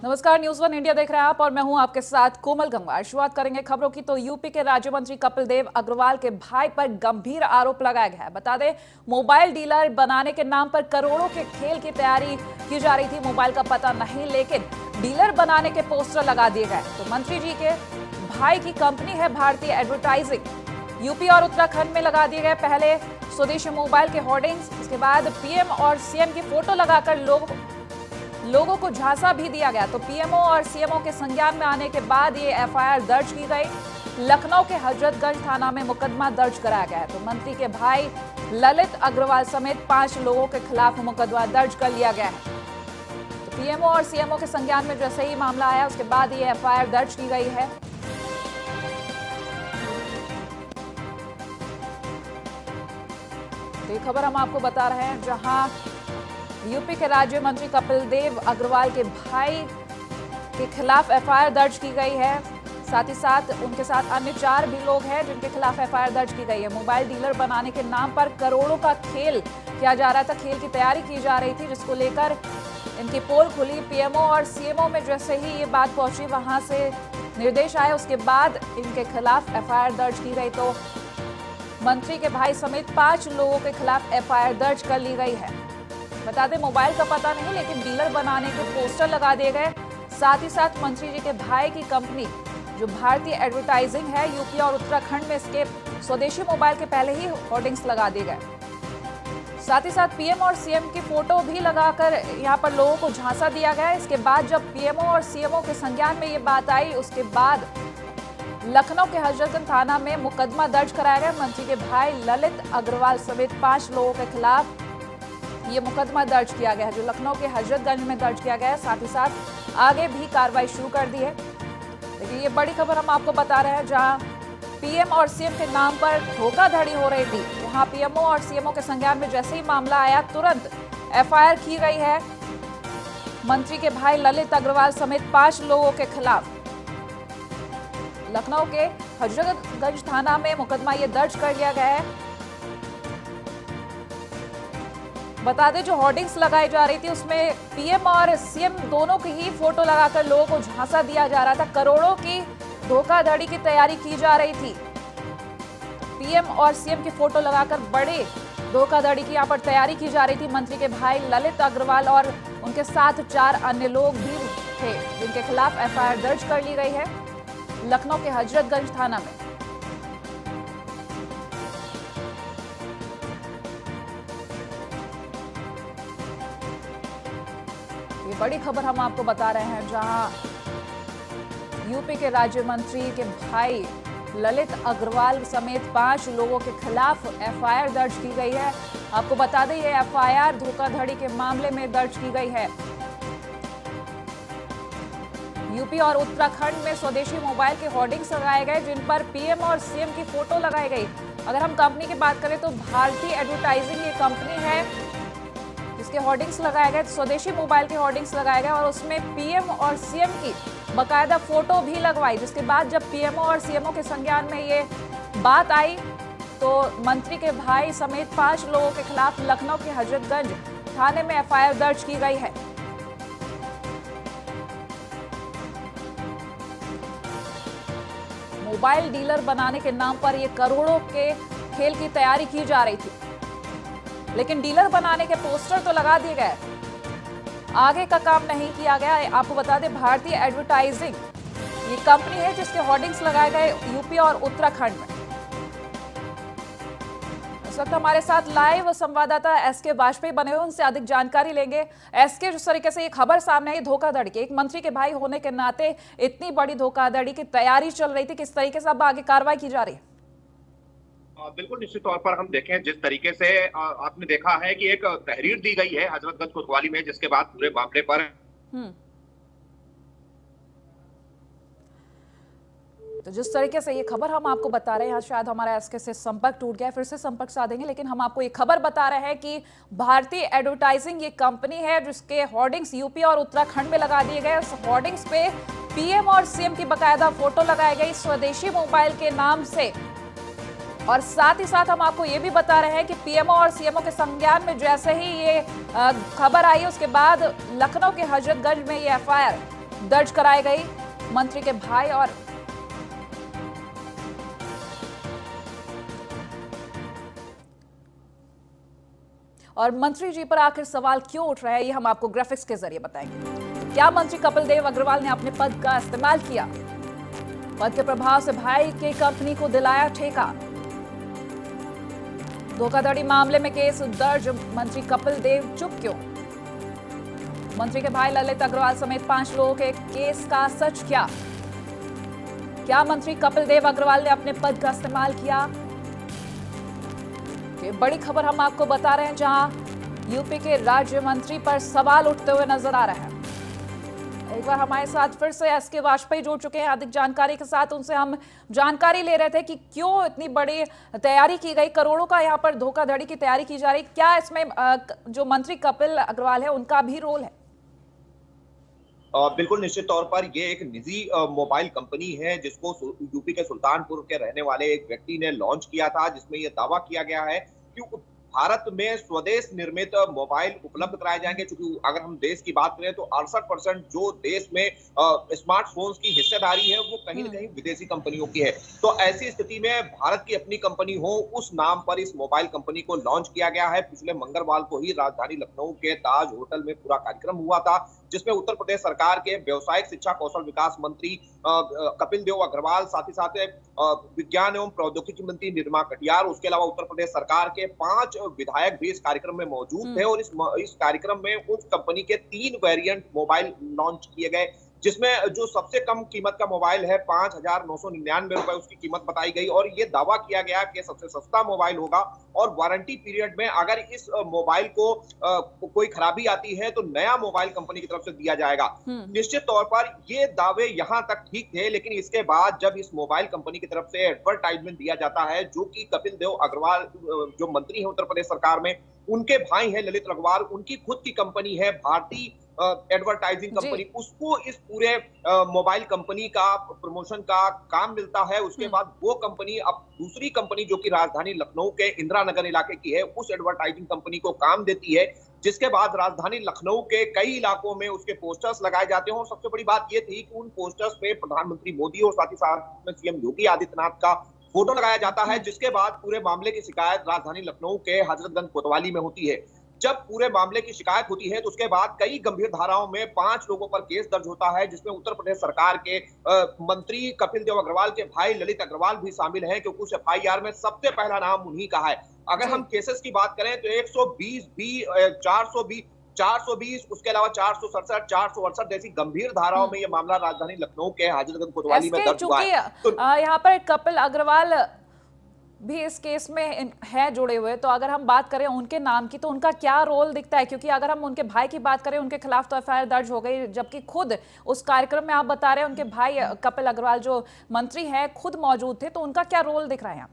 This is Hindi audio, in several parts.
नमस्कार, न्यूज़ वन इंडिया देख रहे हैं आप और मैं हूं आपके साथ कोमल गंगवार। शुरुआत करेंगे खबरों की तो यूपी के राज्य मंत्री कपिल देव अग्रवाल के भाई पर गंभीर आरोप लगाया गया है। बता दें, मोबाइल डीलर बनाने के नाम पर करोड़ों के खेल की तैयारी की जा रही थी। मोबाइल का पता नहीं, लेकिन डीलर बनाने के पोस्टर लगा दिए गए। तो मंत्री जी के भाई की कंपनी है भारतीय एडवर्टाइजिंग। यूपी और उत्तराखंड में लगा दिए गए पहले स्वदेशी मोबाइल के होर्डिंग्स, इसके बाद पीएम और सीएम की फोटो लगाकर लोगों को झांसा भी दिया गया। तो पीएमओ और सीएमओ के संज्ञान में आने के बाद ये एफआईआर दर्ज की गई। लखनऊ के हजरतगंज थाना में मुकदमा दर्ज कराया गया है। तो मंत्री के भाई ललित अग्रवाल समेत 5 लोगों के खिलाफ मुकदमा दर्ज कर लिया गया है। तो पीएमओ और सीएमओ के संज्ञान में जैसे ही मामला आया, उसके बाद ये एफआईआर दर्ज की गई है। तो ये खबर हम आपको बता रहे हैं, जहां यूपी के राज्य मंत्री कपिल देव अग्रवाल के भाई के खिलाफ एफआईआर दर्ज की गई है। साथ ही साथ उनके साथ अन्य 4 भी लोग हैं जिनके खिलाफ एफआईआर दर्ज की गई है। मोबाइल डीलर बनाने के नाम पर करोड़ों का खेल किया जा रहा था, खेल की तैयारी की जा रही थी, जिसको लेकर इनकी पोल खुली। पीएमओ और सीएमओ में जैसे ही ये बात पहुंची, वहां से निर्देश आए, उसके बाद इनके खिलाफ एफआईआर दर्ज की गई। तो मंत्री के भाई समेत 5 लोगों के खिलाफ एफआईआर दर्ज कर ली गई है। बता दें, मोबाइल का पता नहीं, लेकिन डीलर बनाने के पोस्टर लगा दिए गए। साथ ही साथ मंत्री जी के भाई की कंपनी जो भारतीय एडवर्टाइजिंग है, यूपी और उत्तराखंड में इसके स्वदेशी मोबाइल के पहले ही होर्डिंग्स लगा दिए गए। साथ ही साथ पीएम और सीएम की फोटो भी लगाकर यहां पर लोगों को झांसा दिया गया। इसके बाद जब पीएमओ और सीएमओ के संज्ञान में ये बात आई, उसके बाद लखनऊ के हजरतगंज थाना में मुकदमा दर्ज कराया गया। मंत्री के भाई ललित अग्रवाल समेत 5 लोगों के खिलाफ ये मुकदमा दर्ज किया गया है, जो लखनऊ के हजरतगंज में दर्ज किया गया है। साथ ही साथ आगे भी कार्रवाई शुरू कर दी है। लेकिन ये बड़ी खबर हम आपको बता रहे हैं, जहां पीएम और सीएम के नाम पर धोखाधड़ी हो रही थी, वहां पीएमओ और सीएमओ के संज्ञान में जैसे ही मामला आया, तुरंत एफआईआर की गई है मंत्री के भाई ललित अग्रवाल समेत 5 लोगों के खिलाफ। लखनऊ के हजरतगंज थाना में मुकदमा ये दर्ज कर लिया गया है। बता दें, जो होर्डिंग्स लगाई जा रही थी उसमें पीएम और सीएम दोनों की ही फोटो लगाकर लोगों को झांसा दिया जा रहा था। करोड़ों की धोखाधड़ी की तैयारी की जा रही थी। पीएम और सीएम की फोटो लगाकर बड़े धोखाधड़ी की यहां पर तैयारी की जा रही थी। मंत्री के भाई ललित अग्रवाल और उनके साथ 4 अन्य लोग भी थे, जिनके खिलाफ एफआईआर दर्ज कर ली गई है लखनऊ के हजरतगंज थाना में। ये बड़ी खबर हम आपको बता रहे हैं, जहां यूपी के राज्य मंत्री के भाई ललित अग्रवाल समेत 5 लोगों के खिलाफ एफआईआर दर्ज की गई है। आपको बता दें, ये एफआईआर धोखाधड़ी के मामले में दर्ज की गई है। यूपी और उत्तराखंड में स्वदेशी मोबाइल के होर्डिंग्स लगाए गए, जिन पर पीएम और सीएम की फोटो लगाई गई। अगर हम कंपनी की बात करें तो भारतीय एडवर्टाइजिंग ये कंपनी है, जिसके होर्डिंग्स लगाए गए, स्वदेशी मोबाइल के होर्डिंग्स लगाए गए और उसमें पीएम और सीएम की बकायदा फोटो भी लगवाई। जिसके बाद जब पीएमओ और सीएमओ के संज्ञान में ये बात आई, तो मंत्री के भाई समेत 5 लोगों के खिलाफ लखनऊ के हजरतगंज थाने में एफआईआर दर्ज की गई है। मोबाइल डीलर बनाने के नाम पर ये करोड़ों के खेल की तैयारी की जा रही थी, लेकिन डीलर बनाने के पोस्टर तो लगा दिए गए, आगे का काम नहीं किया गया। आपको बता दें, भारतीय एडवर्टाइजिंग ये कंपनी है जिसके होर्डिंग्स लगाए गए यूपी और उत्तराखंड में। इस वक्त हमारे साथ लाइव संवाददाता एसके वाजपेयी बने हुए, उनसे अधिक जानकारी लेंगे। एसके, जिस तरीके से ये खबर सामने आई धोखाधड़ी की, एक मंत्री के भाई होने के नाते इतनी बड़ी धोखाधड़ी की तैयारी चल रही थी, किस तरीके से अब आगे कार्रवाई की जा रही है? बिल्कुल, निश्चित तौर पर हम देखें, जिस तरीके से आपने देखा है कि एक तहरीर दी गई है हजरतगंज कोतवाली में, जिसके बाद पूरे मामले पर तो जिस तरीके से ये खबर हम आपको बता रहे हैं, यहाँ शायद हमारा एसके से संपर्क टूट गया है, फिर से संपर्क साधेंगे, लेकिन हम आपको ये खबर बता रहे हैं कि भारतीय एडवर्टाइजिंग ये कंपनी है जिसके होर्डिंग्स यूपी और उत्तराखंड में लगा दिए गए। उस होर्डिंग्स पे पीएम और सीएम की बकायदा फोटो लगाई गई स्वदेशी मोबाइल के नाम से। और साथ ही साथ हम आपको ये भी बता रहे हैं कि पीएमओ और सीएमओ के संज्ञान में जैसे ही ये खबर आई, उसके बाद लखनऊ के हजरतगंज में ये एफआईआर दर्ज कराई गई मंत्री के भाई और मंत्री जी पर आखिर सवाल क्यों उठ रहा है, ये हम आपको ग्राफिक्स के जरिए बताएंगे। क्या मंत्री कपिल देव अग्रवाल ने अपने पद का इस्तेमाल किया? पद के प्रभाव से भाई के कंपनी को दिलाया ठेका। धोखाधड़ी मामले में केस दर्ज, मंत्री कपिल देव चुप क्यों? मंत्री के भाई ललित अग्रवाल समेत 5 लोगों के केस का सच क्या? क्या मंत्री कपिल देव अग्रवाल ने अपने पद का इस्तेमाल किया? ये बड़ी खबर हम आपको बता रहे हैं, जहां यूपी के राज्य मंत्री पर सवाल उठते हुए नजर आ रहे हैं। एक बार हमारे साथ फिर से एसके वाजपेयी जुड़ चुके हैं अधिक जानकारी के साथ। उनसे हम जानकारी ले रहे थे कि क्यों इतनी बड़ी तैयारी की गई, करोड़ों का यहाँ पर धोखाधड़ी की तैयारी की जा रही, क्या इसमें जो मंत्री कपिल अग्रवाल है उनका भी रोल है? बिल्कुल निश्चित तौर पर ये एक निजी मोबाइल कंपनी है जिसको यूपी के सुल्तानपुर के रहने वाले एक व्यक्ति ने लॉन्च किया था, जिसमें यह दावा किया गया है कि भारत में स्वदेश निर्मित मोबाइल उपलब्ध कराए जाएंगे। क्योंकि अगर हम देश की बात करें तो 68% जो देश में स्मार्टफोन्स की हिस्सेदारी है वो कहीं ना कहीं विदेशी कंपनियों की है। तो ऐसी स्थिति में भारत की अपनी कंपनी हो, उस नाम पर इस मोबाइल कंपनी को लॉन्च किया गया है। पिछले मंगलवार को ही राजधानी लखनऊ के ताज होटल में पूरा कार्यक्रम हुआ था, जिसमें उत्तर प्रदेश सरकार के व्यवसायिक शिक्षा कौशल विकास मंत्री कपिल देव अग्रवाल, साथ ही साथ विज्ञान एवं प्रौद्योगिकी मंत्री निर्मला कटियार, उसके अलावा उत्तर प्रदेश सरकार के 5 विधायक भी इस कार्यक्रम में मौजूद थे। और इस कार्यक्रम में उस कंपनी के 3 वेरिएंट मोबाइल लॉन्च किए गए, जिसमें जो सबसे कम कीमत का मोबाइल है 5,999 रुपए उसकी कीमत बताई गई। और ये दावा किया गया कि सबसे सस्ता मोबाइल होगा और वारंटी पीरियड में अगर इस मोबाइल को कोई खराबी आती है तो नया मोबाइल कंपनी की तरफ से दिया जाएगा। निश्चित तौर पर ये दावे यहां तक ठीक थे, लेकिन इसके बाद जब इस मोबाइल कंपनी की तरफ से एडवर्टाइजमेंट दिया जाता है, जो कि कपिल देव अग्रवाल जो मंत्री है उत्तर प्रदेश सरकार में, उनके भाई है ललित अग्रवाल, उनकी खुद की कंपनी है भारतीय एडवर्टाइजिंग कंपनी, उसको इस पूरे मोबाइल कंपनी का प्रमोशन का काम मिलता है। उसके बाद वो कंपनी अब दूसरी कंपनी जो कि राजधानी लखनऊ के इंदिरा नगर इलाके की है, उस एडवर्टाइजिंग कंपनी को काम देती है, जिसके बाद राजधानी लखनऊ के कई इलाकों में उसके पोस्टर्स लगाए जाते हैं। और सबसे बड़ी बात यह थी कि उन पोस्टर्स पे प्रधानमंत्री मोदी और साथ ही साथ में सीएम योगी आदित्यनाथ का फोटो लगाया जाता है, जिसके बाद पूरे मामले की शिकायत राजधानी लखनऊ के हजरतगंज कोतवाली में होती है। जब पूरे मामले की शिकायत होती है तो उसके बाद कई गंभीर धाराओं में 5 लोगों पर केस दर्ज होता है, जिसमें उत्तर प्रदेश सरकार के मंत्री कपिल देव अग्रवाल के भाई ललित अग्रवाल भी शामिल हैं, क्योंकि उस एफआईआर में सबसे पहला नाम उन्हीं का है। अगर हम केसेस की बात करें तो 120 भी 420 उसके अलावा 467 468 जैसी गंभीर धाराओं में यह मामला राजधानी लखनऊ के हाजिरगंज कोतवाली में दर्ज हुआ है। तो यहाँ पर कपिल अग्रवाल भी इस केस में है जुड़े हुए, तो अगर हम बात करें उनके नाम की तो उनका क्या रोल दिखता है? क्योंकि अगर हम उनके भाई की बात करें, उनके खिलाफ तो एफआईआर दर्ज हो गई, जबकि खुद उस कार्यक्रम में आप बता रहे हैं उनके भाई कपिल अग्रवाल जो मंत्री हैं खुद मौजूद थे, तो उनका क्या रोल दिख रहा है यहाँ?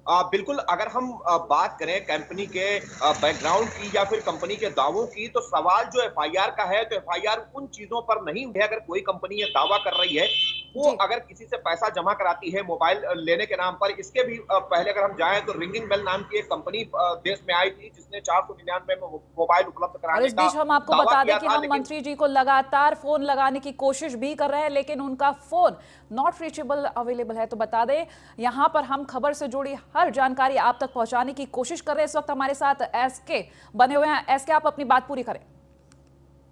बिल्कुल, अगर हम बात करें कंपनी के बैकग्राउंड की या फिर कंपनी के दावों की, तो सवाल जो एफआईआर का है, तो एफआईआर उन चीजों पर नहीं है। अगर कोई कंपनी ये दावा कर रही है, वो अगर किसी से पैसा जमा कराती है मोबाइल लेने के नाम पर, इसके भी पहले अगर हम जाएं तो रिंगिंग बेल नाम की एक कंपनी देश में आई थी, जिसने 499 में मोबाइल उपलब्ध कराने का। इस बीच हम आपको बता दें कि हम मंत्री जी को लगातार फोन लगाने की कोशिश भी कर रहे हैं, लेकिन उनका फोन नॉट रीचेबल अवेलेबल है। तो बता दें, यहाँ पर हम खबर से जुड़ी हर जानकारी आप तक पहुंचाने की कोशिश कर रहे हैं। इस वक्त हमारे साथ एसके बने हुए हैं। एसके, आप अपनी बात पूरी करें।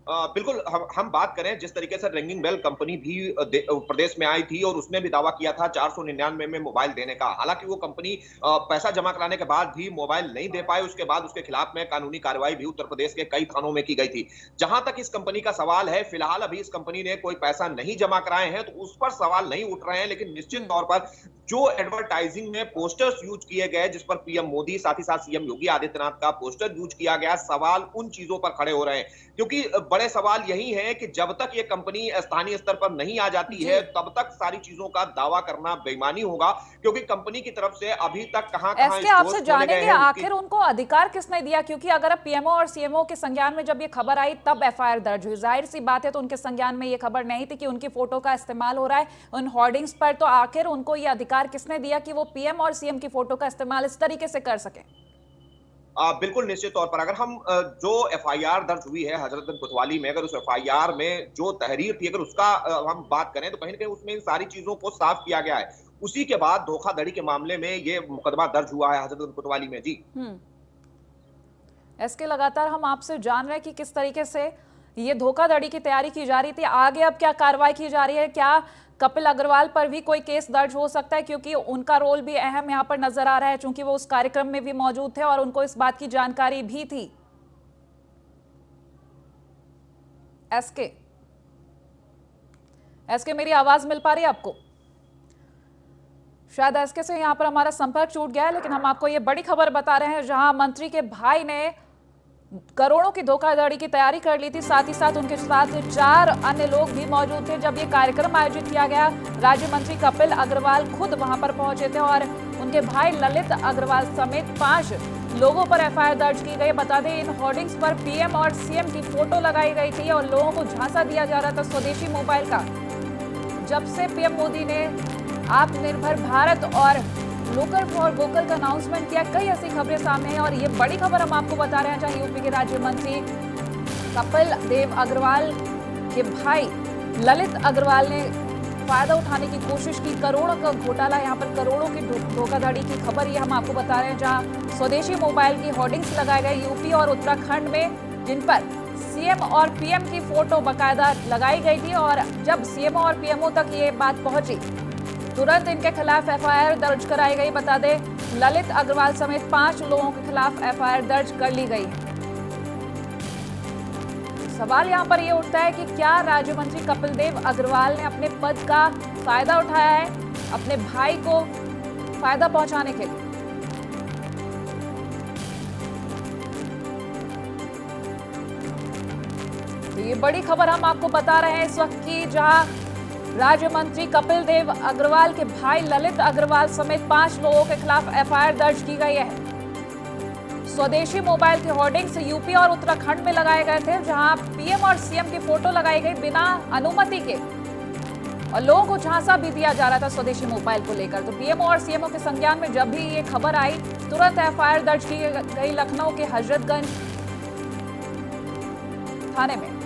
बिल्कुल, हम बात करें जिस तरीके से रिंगिंग बेल कंपनी भी प्रदेश में आई थी और उसने भी दावा किया था 499 में मोबाइल देने का। हालांकि वो कंपनी पैसा जमा कराने के बाद भी मोबाइल नहीं दे पाए। उसके बाद उसके खिलाफ में कानूनी कार्रवाई भी उत्तर प्रदेश के कई थानों में की गई थी। जहां तक इस कंपनी का सवाल है, फिलहाल अभी इस कंपनी ने कोई पैसा नहीं जमा कराए हैं, तो उस पर सवाल नहीं उठ रहे हैं। लेकिन निश्चित तौर पर जो एडवर्टाइजिंग में पोस्टर्स यूज किए गए, जिस पर पीएम मोदी साथ ही साथ सीएम योगी आदित्यनाथ का पोस्टर यूज किया गया, सवाल उन चीजों पर खड़े हो रहे हैं। क्योंकि बड़े सवाल यही है कि जब तक ये कंपनी स्थानीय स्तर पर नहीं आ जाती है, तब तक सारी चीजों का दावा करना बेईमानी होगा। क्योंकि कंपनी की तरफ से अभी तक कहां-कहां आपसे जानेंगे आखिर उनको अधिकार किसने दिया? क्योंकि अगर अब पीएमओ और सीएमओ के संज्ञान में जब ये खबर आई तब एफआईआर दर्ज हुई, जाहिर सी बात है तो उनके संज्ञान में ये खबर नहीं थी कि उनकी फोटो का इस्तेमाल हो रहा है उन होर्डिंग्स पर। तो आखिर उनको ये अधिकार किसने दिया कि वो पीएम और सीएम की फोटो का इस्तेमाल इस तरीके से कर सके? बिल्कुल निश्चित तौर पर अगर हम जो एफआईआर दर्ज हुई है हजरतगंज कोतवाली में, अगर उस एफआईआर में जो तहरीर थी, अगर उसका हम बात करें तो कहीं न कहीं उसमें इन सारी चीज़ों को साफ किया गया है। उसी के बाद धोखाधड़ी के मामले में ये मुकदमा दर्ज हुआ है हजरतगंज कोतवाली में। जी। एसके, लगातार हम आपसे जान रहे हैं कि किस तरीके से ये धोखाधड़ी की तैयारी की जा रही थी। आगे अब क्या कार्रवाई की जा रही है? क्या कपिल अग्रवाल पर भी कोई केस दर्ज हो सकता है, क्योंकि उनका रोल भी अहम यहाँ पर नजर आ रहा है, चूंकि वो उस कार्यक्रम में भी मौजूद थे और उनको इस बात की जानकारी भी थी। एसके, एसके, मेरी आवाज मिल पा रही है आपको? शायद एसके से यहाँ पर हमारा संपर्क छूट गया है, लेकिन हम आपको ये बड़ी खबर बता रहे हैं, जहां मंत्री के भाई ने करोड़ों की धोखाधड़ी की तैयारी कर ली थी। साथ ही साथ उनके साथ 4 अन्य लोग भी मौजूद थे। जब ये कार्यक्रम आयोजित किया गया, राज्य मंत्री कपिल अग्रवाल खुद वहां पर पहुंचे थे और उनके भाई ललित अग्रवाल समेत 5 लोगों पर एफआईआर दर्ज की गई। बता दें, इन होर्डिंग्स पर पीएम और सीएम की फोटो लगाई गई थी और लोगों को झांसा दिया जा रहा था स्वदेशी मोबाइल का। जब से पीएम मोदी ने आत्मनिर्भर भारत और लोकल फॉर वोकल का अनाउंसमेंट किया, कई ऐसी खबरें सामने हैं और ये बड़ी खबर हम आपको बता रहे हैं, जहां यूपी के राज्य मंत्री कपिल देव अग्रवाल के भाई ललित अग्रवाल ने फायदा उठाने की कोशिश की। करोड़ों का घोटाला, यहाँ पर करोड़ों की धोखाधड़ी की खबर ये हम आपको बता रहे हैं, जहां स्वदेशी मोबाइल की होर्डिंग्स लगाए गए यूपी और उत्तराखंड में, जिन पर सीएम और पीएम की फोटो बाकायदा लगाई गई थी। और जब सीएम और पीएमओ तक ये बात पहुंची, तुरंत इनके खिलाफ एफआईआर दर्ज कराई गई। बता दें, ललित अग्रवाल समेत 5 लोगों के खिलाफ एफआईआर दर्ज कर ली गई है। सवाल यहां पर यह उठता है कि क्या राज्य मंत्री कपिल देव अग्रवाल ने अपने पद का फायदा उठाया है अपने भाई को फायदा पहुंचाने के लिए? तो ये बड़ी खबर हम आपको बता रहे हैं इस वक्त की, जहां राज्य मंत्री कपिल देव अग्रवाल के भाई ललित अग्रवाल समेत 5 लोगों के खिलाफ एफआईआर दर्ज की गई है। स्वदेशी मोबाइल के होर्डिंग्स यूपी और उत्तराखंड में लगाए गए थे, जहां पीएम और सीएम की फोटो लगाई गई बिना अनुमति के, और लोगों को झांसा भी दिया जा रहा था स्वदेशी मोबाइल को लेकर। तो पीएम और सीएमओ के संज्ञान में जब भी ये खबर आई, तुरंत एफआईआर दर्ज की गई लखनऊ के हजरतगंज थाने में।